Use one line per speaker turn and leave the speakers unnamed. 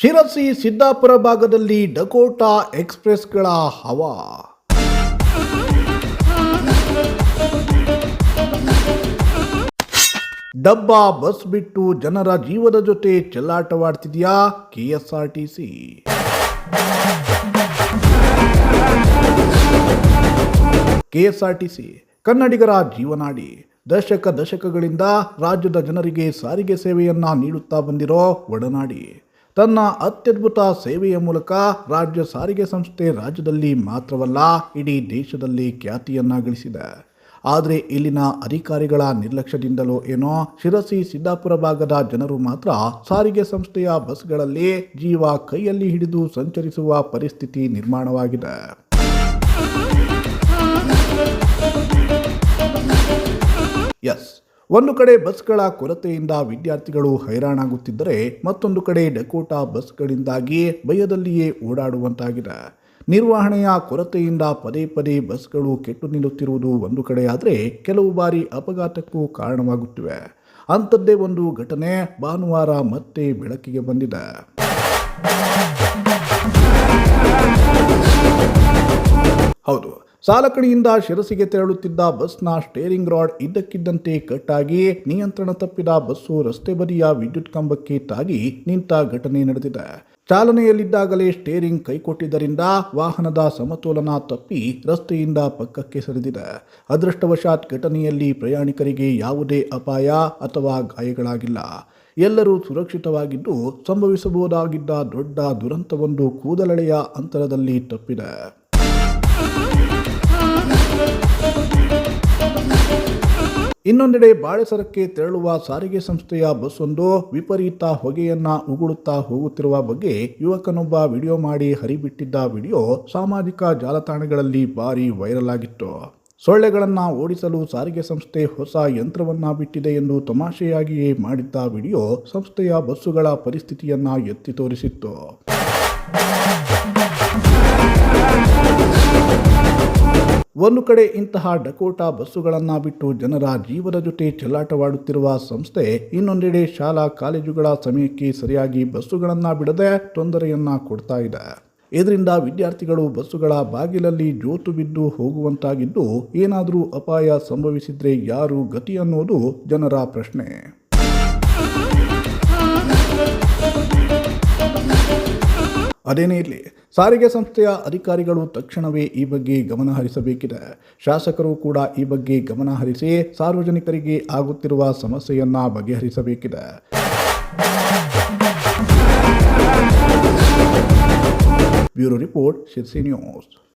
ಶಿರಸಿ ಸಿದ್ದಾಪುರ ಭಾಗದಲ್ಲಿ ಡಕೋಟಾ ಎಕ್ಸ್‌ಪ್ರೆಸ್‌ಗಳ ಹವಾ. ಡಬ್ಬಾ ಬಸ್ ಬಿಟ್ಟು ಜನರ ಜೀವದ ಜೊತೆ ಚೆಲ್ಲಾಟವಾಡ್ತಿದೆಯಾ ಕೆಎಸ್ಆರ್ಟಿಸಿ? ಕೆಎಸ್ಆರ್ಟಿಸಿ ಕನ್ನಡಿಗರ ಜೀವನಾಡಿ. ದಶಕಗಳಿಂದ ರಾಜ್ಯದ ಜನರಿಗೆ ಸಾರಿಗೆ ಸೇವೆಯನ್ನ ನೀಡುತ್ತಾ ಬಂದಿರೋ ಒಡನಾಡಿ. ತನ್ನ ಅತ್ಯದ್ಭುತ ಸೇವೆಯ ಮೂಲಕ ರಾಜ್ಯ ಸಾರಿಗೆ ಸಂಸ್ಥೆ ರಾಜ್ಯದಲ್ಲಿ ಮಾತ್ರವಲ್ಲ ಇಡೀ ದೇಶದಲ್ಲಿ ಖ್ಯಾತಿಯನ್ನ ಗಳಿಸಿದೆ. ಆದರೆ ಇಲ್ಲಿನ ಅಧಿಕಾರಿಗಳ ನಿರ್ಲಕ್ಷ್ಯದಿಂದಲೋ ಏನೋ ಶಿರಸಿ ಸಿದ್ದಾಪುರ ಭಾಗದ ಜನರು ಮಾತ್ರ ಸಾರಿಗೆ ಸಂಸ್ಥೆಯ ಬಸ್ಗಳಲ್ಲಿ ಜೀವ ಕೈಯಲ್ಲಿ ಹಿಡಿದು ಸಂಚರಿಸುವ ಪರಿಸ್ಥಿತಿ ನಿರ್ಮಾಣವಾಗಿದೆ. ಎಸ್, ಒಂದು ಕಡೆ ಬಸ್ಗಳ ಕೊರತೆಯಿಂದ ವಿದ್ಯಾರ್ಥಿಗಳು ಹೈರಾಣಾಗುತ್ತಿದ್ದರೆ ಮತ್ತೊಂದು ಕಡೆ ಡಕೋಟಾ ಬಸ್ಗಳಿಂದಾಗಿ ಭಯದಲ್ಲಿಯೇ ಓಡಾಡುವಂತಾಗಿದೆ. ನಿರ್ವಹಣೆಯ ಕೊರತೆಯಿಂದ ಪದೇ ಪದೇ ಬಸ್ಗಳು ಕೆಟ್ಟು ನಿಲ್ಲುತ್ತಿರುವುದು ಒಂದು ಕಡೆಯಾದರೆ ಕೆಲವು ಬಾರಿ ಅಪಘಾತಕ್ಕೂ ಕಾರಣವಾಗುತ್ತಿವೆ. ಅಂಥದ್ದೇ ಒಂದು ಘಟನೆ ಭಾನುವಾರ ಮತ್ತೆ ಬೆಳಕಿಗೆ ಬಂದಿದೆ. ಹೌದು, ಸಾಲಕಣಿಯಿಂದ ಶಿರಸಿಗೆ ತೆರಳುತ್ತಿದ್ದ ಬಸ್ನ ಸ್ಟೇರಿಂಗ್ ರಾಡ್ ಇದ್ದಕ್ಕಿದ್ದಂತೆ ಕಟ್ಟಾಗಿ ನಿಯಂತ್ರಣ ತಪ್ಪಿದ ಬಸ್ಸು ರಸ್ತೆ ಬದಿಯ ವಿದ್ಯುತ್ ಕಂಬಕ್ಕೆ ತಾಗಿ ನಿಂತ ಘಟನೆ ನಡೆದಿದೆ. ಚಾಲನೆಯಲ್ಲಿದ್ದಾಗಲೇ ಸ್ಟೇರಿಂಗ್ ಕೈಕೊಟ್ಟಿದ್ದರಿಂದ ವಾಹನದ ಸಮತೋಲನ ತಪ್ಪಿ ರಸ್ತೆಯಿಂದ ಪಕ್ಕಕ್ಕೆ ಸರಿದಿದೆ. ಅದೃಷ್ಟವಶಾತ್ ಘಟನೆಯಲ್ಲಿ ಪ್ರಯಾಣಿಕರಿಗೆ ಯಾವುದೇ ಅಪಾಯ ಅಥವಾ ಗಾಯಗಳಾಗಿಲ್ಲ. ಎಲ್ಲರೂ ಸುರಕ್ಷಿತವಾಗಿದ್ದು ಸಂಭವಿಸಬಹುದಾಗಿದ್ದ ದೊಡ್ಡ ದುರಂತವೊಂದು ಕೂದಲೆಳೆಯ ಅಂತರದಲ್ಲಿ ತಪ್ಪಿದೆ. ಇನ್ನೊಂದೆಡೆ ಬಾಳೆಸರಕ್ಕೆ ತೆರಳುವ ಸಾರಿಗೆ ಸಂಸ್ಥೆಯ ಬಸ್ಸೊಂದು ವಿಪರೀತ ಹೊಗೆಯನ್ನ ಉಗುಳುತ್ತಾ ಹೋಗುತ್ತಿರುವ ಬಗ್ಗೆ ಯುವಕನೊಬ್ಬ ವಿಡಿಯೋ ಮಾಡಿ ಹರಿಬಿಟ್ಟಿದ್ದ ವಿಡಿಯೋ ಸಾಮಾಜಿಕ ಜಾಲತಾಣಗಳಲ್ಲಿ ಭಾರಿ ವೈರಲ್ ಆಗಿತ್ತು. ಸೊಳ್ಳೆಗಳನ್ನು ಓಡಿಸಲು ಸಾರಿಗೆ ಸಂಸ್ಥೆ ಹೊಸ ಯಂತ್ರವನ್ನ ಬಿಟ್ಟಿದೆ ಎಂದು ತಮಾಷೆಯಾಗಿಯೇ ಮಾಡಿದ್ದ ವಿಡಿಯೋ ಸಂಸ್ಥೆಯ ಬಸ್ಸುಗಳ ಪರಿಸ್ಥಿತಿಯನ್ನ ಎತ್ತಿ ತೋರಿಸಿತ್ತು. ಒಂದು ಕಡೆ ಇಂತಹ ಡಕೋಟಾ ಬಸ್ಸುಗಳನ್ನು ಬಿಟ್ಟು ಜನರ ಜೀವದ ಜೊತೆ ಚೆಲ್ಲಾಟವಾಡುತ್ತಿರುವ ಸಂಸ್ಥೆ, ಇನ್ನೊಂದೆಡೆ ಶಾಲಾ ಕಾಲೇಜುಗಳ ಸಮಯಕ್ಕೆ ಸರಿಯಾಗಿ ಬಸ್ಸುಗಳನ್ನು ಬಿಡದೆ ತೊಂದರೆಯನ್ನ ಕೊಡ್ತಾ ಇದೆ. ಇದರಿಂದ ವಿದ್ಯಾರ್ಥಿಗಳು ಬಸ್ಸುಗಳ ಬಾಗಿಲಲ್ಲಿ ಜೋತು ಬಿದ್ದು ಹೋಗುವಂತಾಗಿದ್ದು, ಏನಾದರೂ ಅಪಾಯ ಸಂಭವಿಸಿದ್ರೆ ಯಾರು ಗತಿ ಅನ್ನೋದು ಜನರ ಪ್ರಶ್ನೆ. ಅದೇನೇ ಇರಲಿ, ಸಾರಿಗೆ ಸಂಸ್ಥೆಯ ಅಧಿಕಾರಿಗಳು ತಕ್ಷಣವೇ ಈ ಬಗ್ಗೆ ಗಮನ ಹರಿಸಬೇಕಿದೆ. ಶಾಸಕರು ಕೂಡ ಈ ಬಗ್ಗೆ ಗಮನ ಹರಿಸಿ ಸಾರ್ವಜನಿಕರಿಗೆ ಆಗುತ್ತಿರುವ ಸಮಸ್ಯೆಯನ್ನ ಬಗೆಹರಿಸಬೇಕಿದೆ. Bureau report, Sirsi news.